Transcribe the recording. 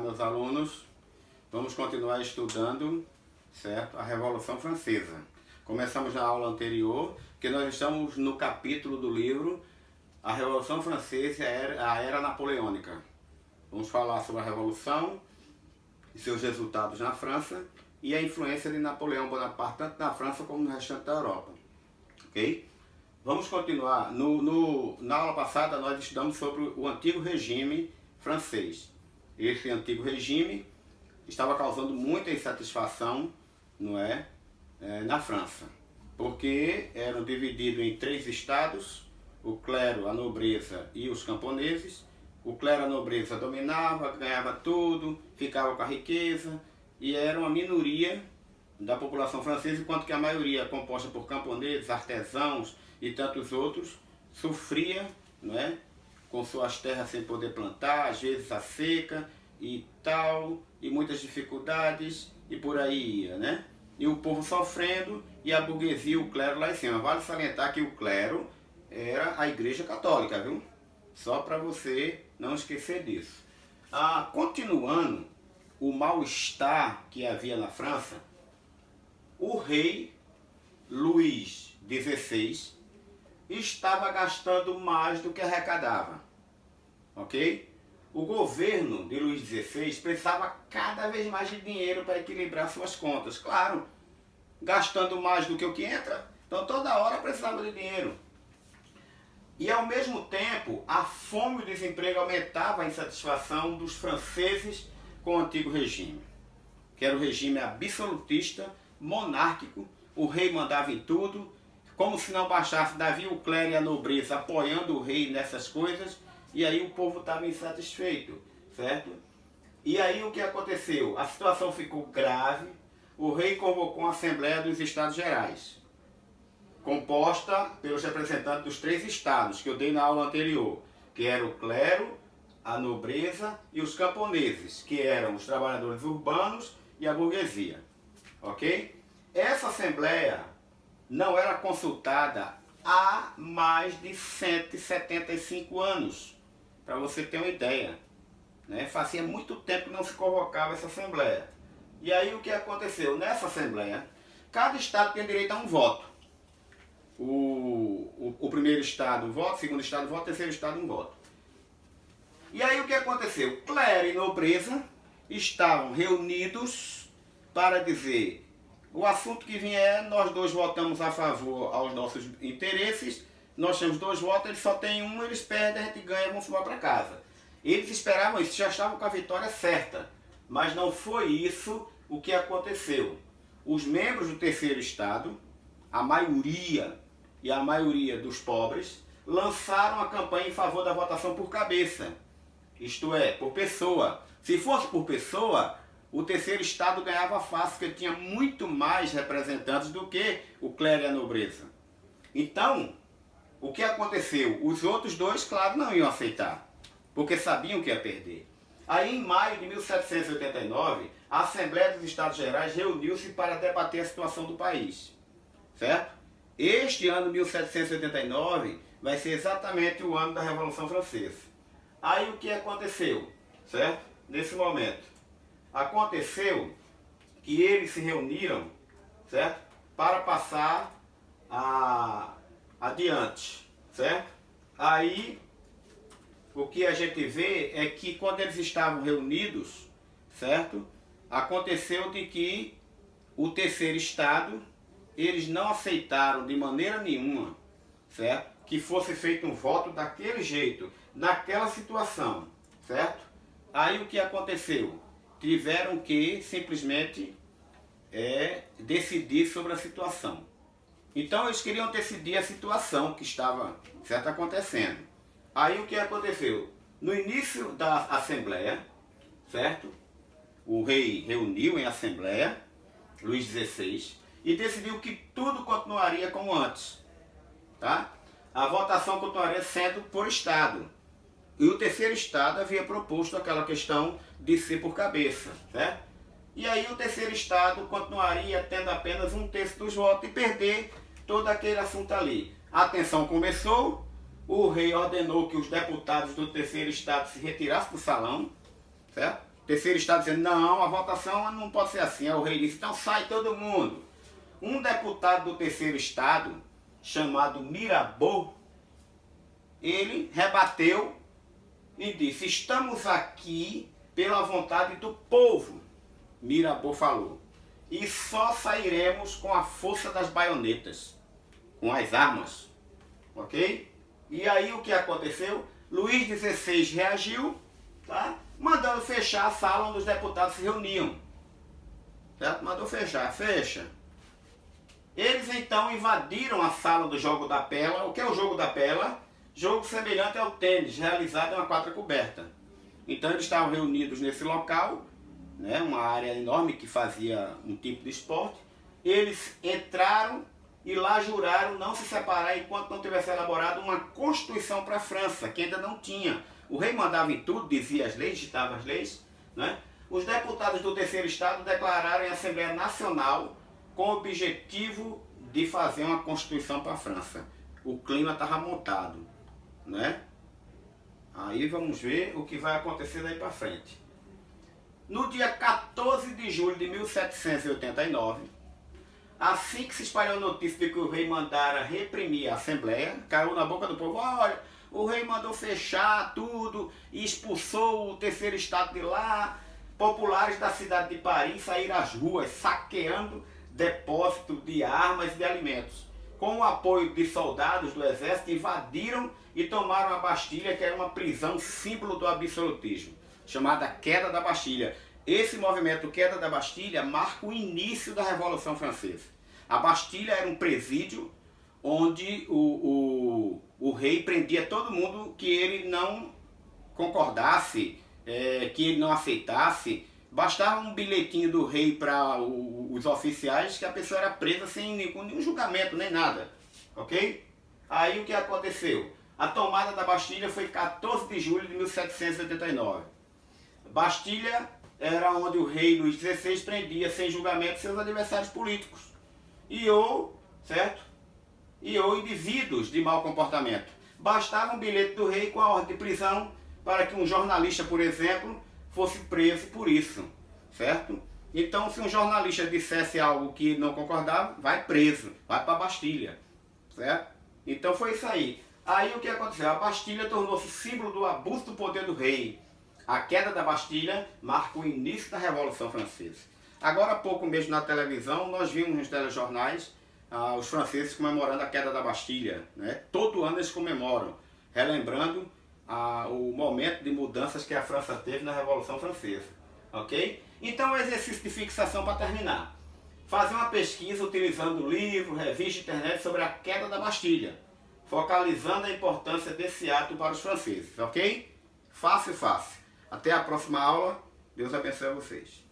meus alunos. Vamos continuar estudando, certo? A Revolução Francesa. Começamos na aula anterior, que nós estamos no capítulo do livro A Revolução Francesa e a Era Napoleônica. Vamos falar sobre a Revolução e seus resultados na França e a influência de Napoleão Bonaparte, tanto na França como no restante da Europa. Ok? Vamos continuar. Na aula passada nós estudamos sobre o antigo regime francês. Esse antigo regime estava causando muita insatisfação, não é, na França, porque eram divididos em 3 estados: o clero, a nobreza e os camponeses. O clero, a nobreza dominava, ganhava tudo, ficava com a riqueza, e era uma minoria da população francesa, enquanto que a maioria, composta por camponeses, artesãos e tantos outros, sofria, não é, com suas terras sem poder plantar, às vezes a seca e tal, e muitas dificuldades, e por aí ia, né? E o povo sofrendo, e a burguesia, o clero lá em cima. Vale salientar que o clero era a Igreja Católica, viu? Só para você não esquecer disso. Continuando o mal-estar que havia na França, o rei Luís XVI estava gastando mais do que arrecadava, ok? O governo de Luís XVI precisava cada vez mais de dinheiro para equilibrar suas contas. Claro, gastando mais do que o que entra, então toda hora precisava de dinheiro. E ao mesmo tempo, a fome e o desemprego aumentavam a insatisfação dos franceses com o antigo regime, que era o regime absolutista, monárquico. O rei mandava em tudo, como se não bastasse, havia o clero e a nobreza apoiando o rei nessas coisas, e aí o povo estava insatisfeito, certo? E aí o que aconteceu? A situação ficou grave. O rei convocou uma Assembleia dos Estados Gerais, composta pelos representantes dos 3 estados que eu dei na aula anterior, que era o clero, a nobreza e os camponeses, que eram os trabalhadores urbanos e a burguesia, ok? Essa Assembleia não era consultada há mais de 175 anos, para você ter uma ideia, né? Fazia muito tempo que não se convocava essa Assembleia. E aí o que aconteceu? Nessa Assembleia, cada estado tem direito a um voto. O primeiro estado um voto, o segundo estado um voto, o terceiro estado um voto. E aí o que aconteceu? Clero e nobreza estavam reunidos para dizer: o assunto que vier, nós 2 votamos a favor aos nossos interesses, nós temos 2 votos, eles só têm um, eles perdem, a gente ganha, vamos embora para casa. Eles esperavam isso, já estavam com a vitória certa, mas não foi isso o que aconteceu. Os membros do terceiro estado, a maioria dos pobres, lançaram a campanha em favor da votação por cabeça, isto é, por pessoa. Se fosse por pessoa, o terceiro estado ganhava fácil, porque tinha muito mais representantes do que o clero e a nobreza. Então, o que aconteceu? Os outros 2, claro, não iam aceitar, porque sabiam que ia perder. Aí, em maio de 1789, a Assembleia dos Estados Gerais reuniu-se para debater a situação do país, certo? Este ano, 1789, vai ser exatamente o ano da Revolução Francesa. Aí o que aconteceu, certo? Nesse momento, aconteceu que eles se reuniram, certo? Para passar adiante, certo? Aí, o que a gente vê é que quando eles estavam reunidos, certo? Aconteceu de que o terceiro estado, eles não aceitaram de maneira nenhuma, certo? Que fosse feito um voto daquele jeito, naquela situação, certo? Aí o que aconteceu? Tiveram que simplesmente decidir sobre a situação. Então eles queriam decidir a situação que estava, certo, acontecendo. Aí o que aconteceu? No início da Assembleia, certo? O rei reuniu em Assembleia, Luís XVI, e decidiu que tudo continuaria como antes, tá? A votação continuaria sendo por estado. E o terceiro estado havia proposto aquela questão de ser por cabeça, certo? E aí o terceiro estado continuaria tendo apenas 1/3 dos votos e perder todo aquele assunto ali. A tensão começou, o rei ordenou que os deputados do terceiro estado se retirassem do salão, certo? terceiro estado dizendo, não, a votação não pode ser assim. Aí o rei disse, então sai todo mundo. Um deputado do terceiro estado, chamado Mirabeau, ele rebateu e disse, estamos aqui pela vontade do povo. Mirabeau falou, e só sairemos com a força das baionetas, com as armas, ok? E aí o que aconteceu? Luís XVI reagiu, tá? Mandando fechar a sala onde os deputados se reuniam, certo? Mandou fechar, fecha. Eles então invadiram a sala do jogo da pela. O que é o jogo da pela? Jogo semelhante ao tênis, realizado em uma quadra coberta. Então eles estavam reunidos nesse local, né, uma área enorme que fazia um tipo de esporte. Eles entraram e lá juraram não se separar enquanto não tivesse elaborado uma constituição para a França, que ainda não tinha. O rei mandava em tudo, dizia as leis, ditava as leis, né? Os deputados do terceiro estado declararam em Assembleia Nacional com o objetivo de fazer uma constituição para a França. O clima estava montado, né? Aí vamos ver o que vai acontecer daí para frente. No dia 14 de julho de 1789, assim que se espalhou a notícia de que o rei mandara reprimir a Assembleia, caiu na boca do povo, olha, o rei mandou fechar tudo e expulsou o terceiro estado de lá. Populares da cidade de Paris saíram às ruas saqueando depósitos de armas e de alimentos. Com o apoio de soldados do exército, invadiram e tomaram a Bastilha, que era uma prisão símbolo do absolutismo, chamada Queda da Bastilha. Esse movimento Queda da Bastilha marca o início da Revolução Francesa. A Bastilha era um presídio onde o rei prendia todo mundo que ele não concordasse, que ele não aceitasse. Bastava um bilhetinho do rei para os oficiais que a pessoa era presa sem nenhum julgamento, nem nada. Ok? Aí o que aconteceu? A tomada da Bastilha foi 14 de julho de 1789. Bastilha era onde o rei Luís XVI prendia sem julgamento seus adversários políticos certo? ou indivíduos de mau comportamento. Bastava um bilhete do rei com a ordem de prisão para que um jornalista, por exemplo, fosse preso por isso, certo? Então, se um jornalista dissesse algo que não concordava, vai preso, vai para a Bastilha, certo? Então foi isso aí. Aí o que aconteceu? A Bastilha tornou-se símbolo do abuso do poder do rei. A queda da Bastilha marca o início da Revolução Francesa. Agora há pouco mesmo na televisão, nós vimos nos telejornais os franceses comemorando a queda da Bastilha, né? Todo ano eles comemoram, relembrando o momento de mudanças que a França teve na Revolução Francesa, ok? Então, o exercício de fixação para terminar. Fazer uma pesquisa utilizando livro, revista, internet sobre a queda da Bastilha, focalizando a importância desse ato para os franceses, ok? Fácil, fácil. Até a próxima aula. Deus abençoe vocês.